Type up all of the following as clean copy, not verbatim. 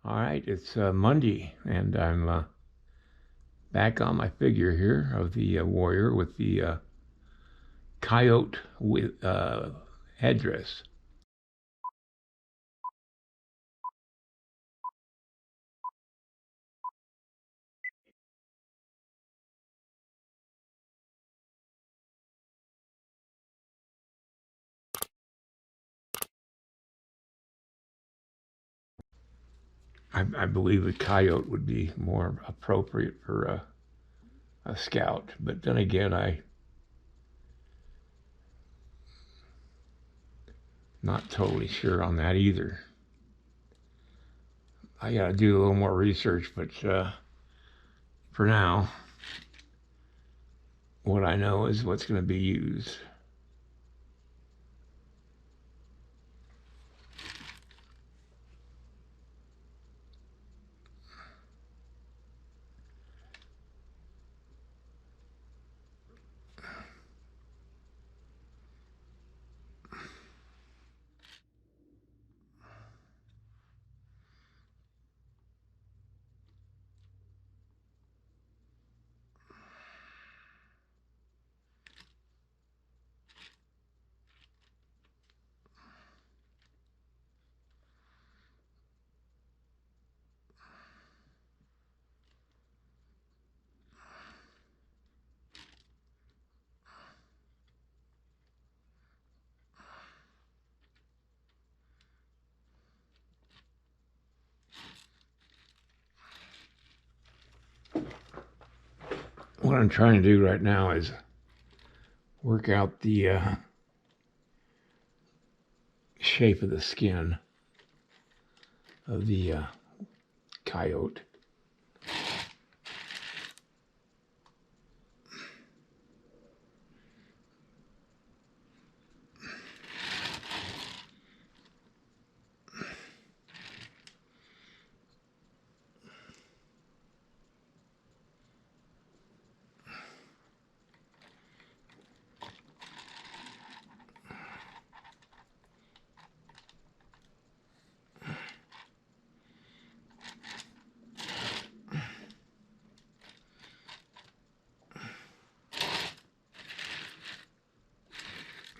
All right, it's Monday, and I'm back on my figure here of the warrior with the coyote with headdress. I believe the coyote would be more appropriate for a scout, but then again, I'm not totally sure on that either. I got to do a little more research, but for now, what I know is what's going to be used. What I'm trying to do right now is work out the shape of the skin of the coyote.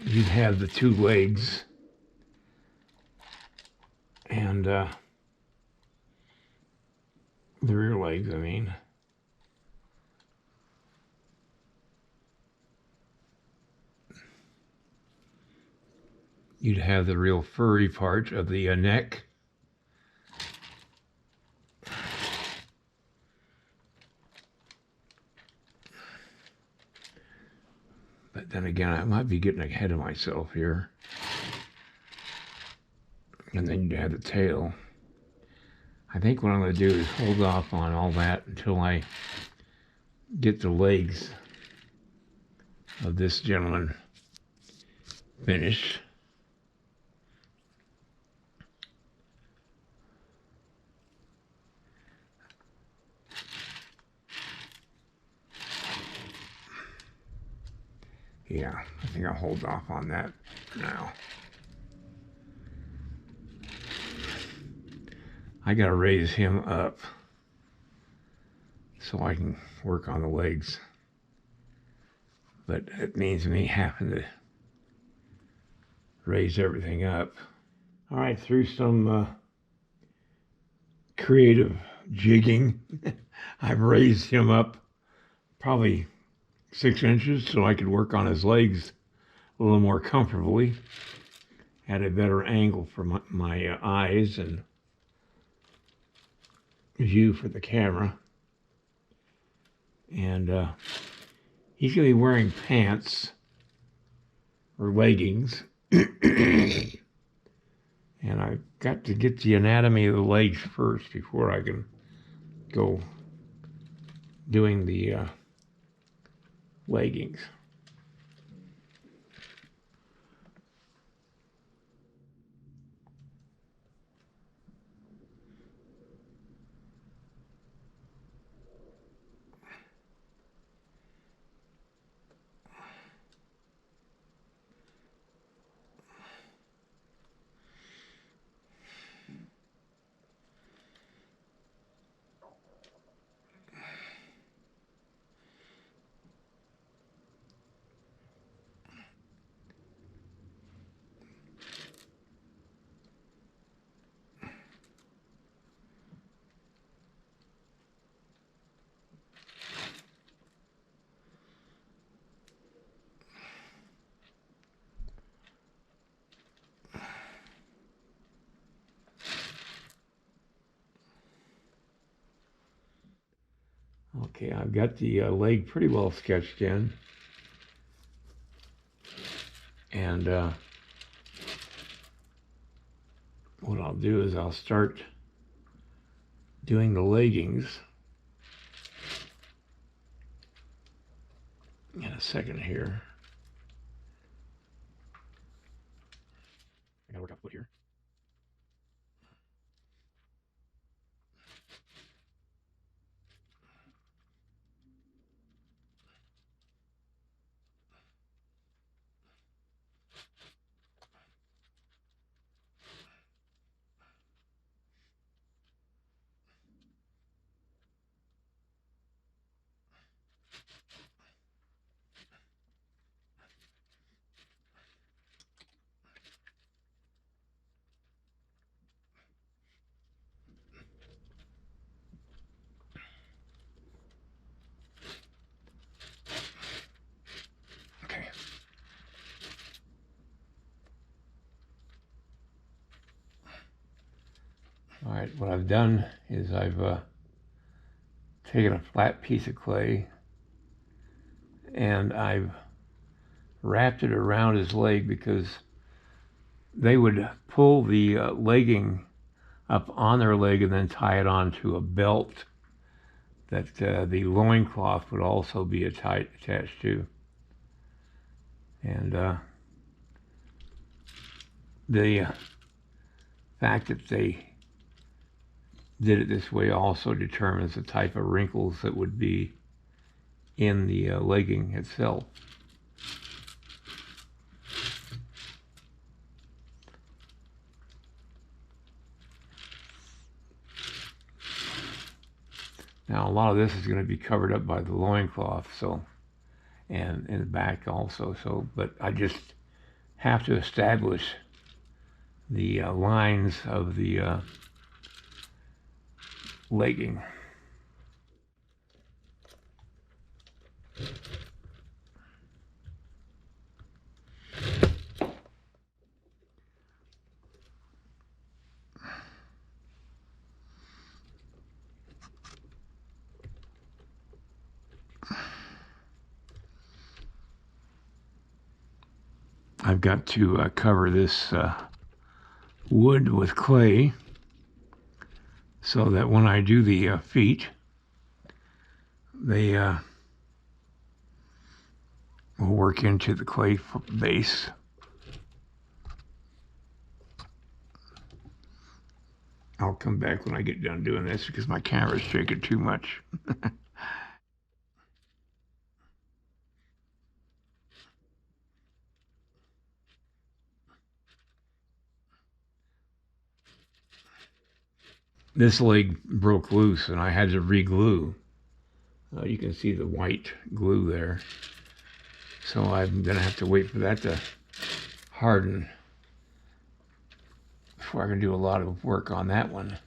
You'd have the two legs and the rear legs, I mean. You'd have the real furry part of the neck. But then again, I might be getting ahead of myself here. And then you'd have the tail. I think what I'm going to do is hold off on all that until I get the legs of this gentleman finished. Yeah, I think I'll hold off on that for now. I gotta raise him up so I can work on the legs. But it means me having to raise everything up. All right, through some creative jigging, I've raised him up probably 6 inches so I could work on his legs a little more comfortably. Had a better angle for my eyes and view for the camera. And he's going to be wearing pants or leggings. And I've got to get the anatomy of the legs first before I can go doing the leggings. Okay, I've got the leg pretty well sketched in. And what I'll do is I'll start doing the leggings in a second here. I gotta work out the foot here. Okay. All right, what I've done is I've taken a flat piece of clay and I've wrapped it around his leg because they would pull the legging up on their leg and then tie it onto a belt that the loincloth would also be attached to. And the fact that they did it this way also determines the type of wrinkles that would be in the legging itself. Now a lot of this is going to be covered up by the loincloth, so, and in the back also, so, but I just have to establish the lines of the legging. I've got to cover this wood with clay so that when I do the feet, they will work into the clay base. I'll come back when I get done doing this because my camera's shaking too much. This leg broke loose and I had to re-glue. You can see the white glue there. So I'm gonna have to wait for that to harden before I can do a lot of work on that one.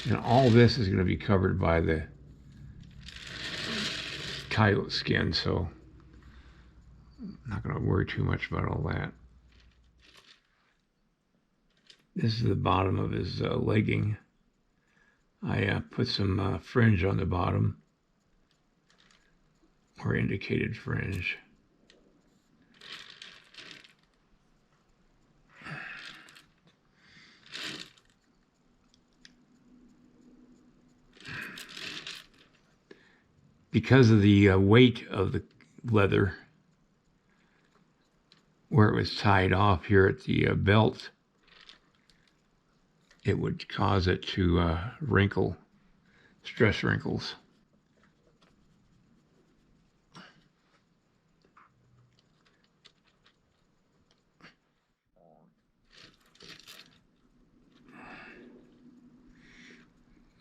And all this is going to be covered by the coyote skin, so I'm not going to worry too much about all that. This is the bottom of his legging. I put some fringe on the bottom, or indicated fringe. Because of the weight of the leather, where it was tied off here at the belt, it would cause it to wrinkle, stress wrinkles.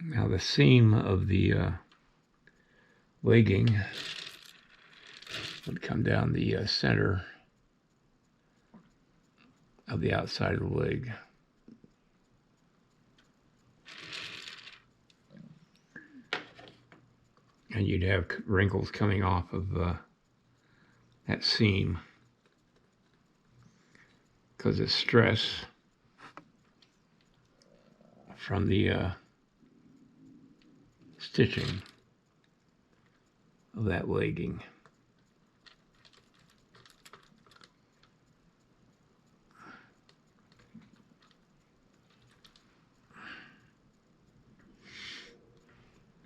Now the seam of the legging would come down the center of the outside of the leg. And you'd have wrinkles coming off of that seam because the stress from the stitching of that legging.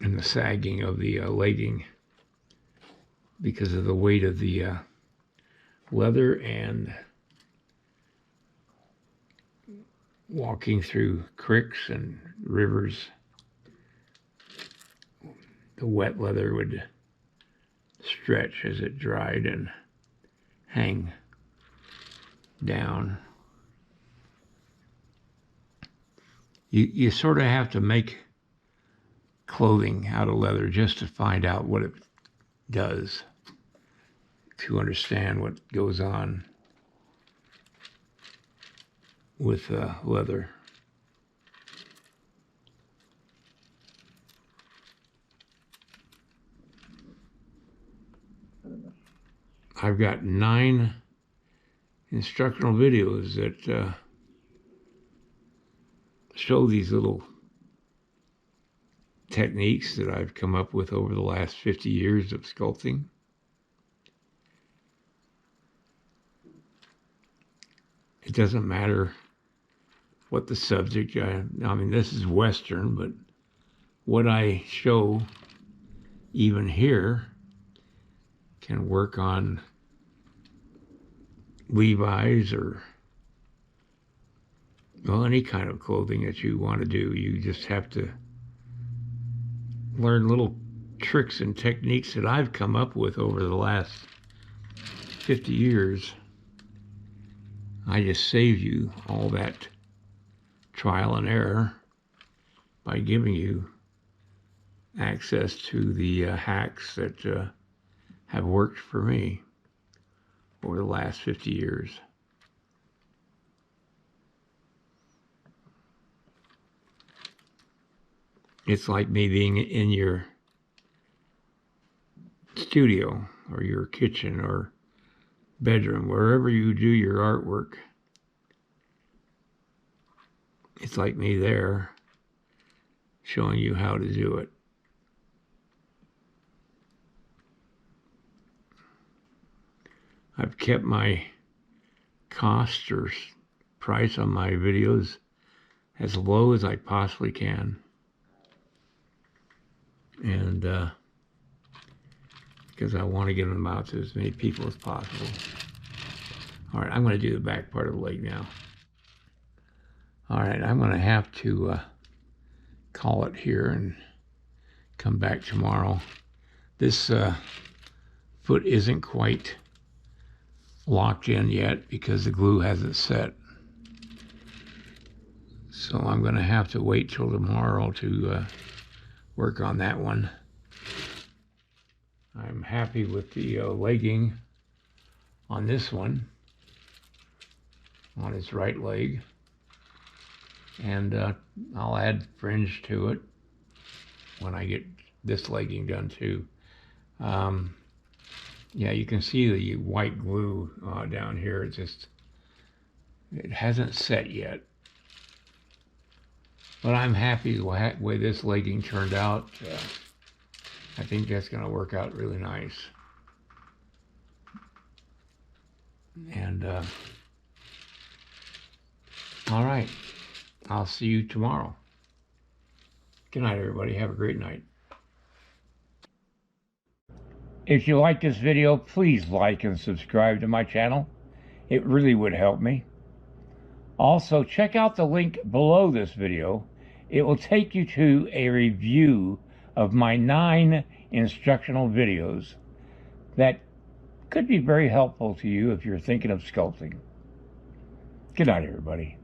And the sagging of the legging because of the weight of the leather and walking through creeks and rivers. The wet leather would stretch as it dried and hang down. You sort of have to make clothing out of leather just to find out what it does, to understand what goes on with leather. I've got 9 instructional videos that show these little techniques that I've come up with over the last 50 years of sculpting. It doesn't matter what the subject, I mean, this is Western, but what I show even here can work on Levi's or, well, any kind of clothing that you want to do. You just have to learn little tricks and techniques that I've come up with over the last 50 years. I just save you all that trial and error by giving you access to the hacks that have worked for me over the last 50 years. It's like me being in your studio or your kitchen or bedroom, wherever you do your artwork. It's like me there showing you how to do it. I've kept my cost or price on my videos as low as I possibly can. And because I want to get them out to as many people as possible. All right, I'm going to do the back part of the leg now. All right, I'm going to have to call it here and come back tomorrow. This foot isn't quite locked in yet because the glue hasn't set. So I'm going to have to wait till tomorrow to work on that one. I'm happy with the legging on this one, on its right leg. And I'll add fringe to it when I get this legging done too. Yeah, you can see the white glue down here. It hasn't set yet. But I'm happy with the way this legging turned out. I think that's going to work out really nice. And all right, I'll see you tomorrow. Good night, everybody. Have a great night. If you like this video, please like and subscribe to my channel. It really would help me. Also, check out the link below this video. It will take you to a review of my 9 instructional videos that could be very helpful to you if you're thinking of sculpting. Good night, everybody.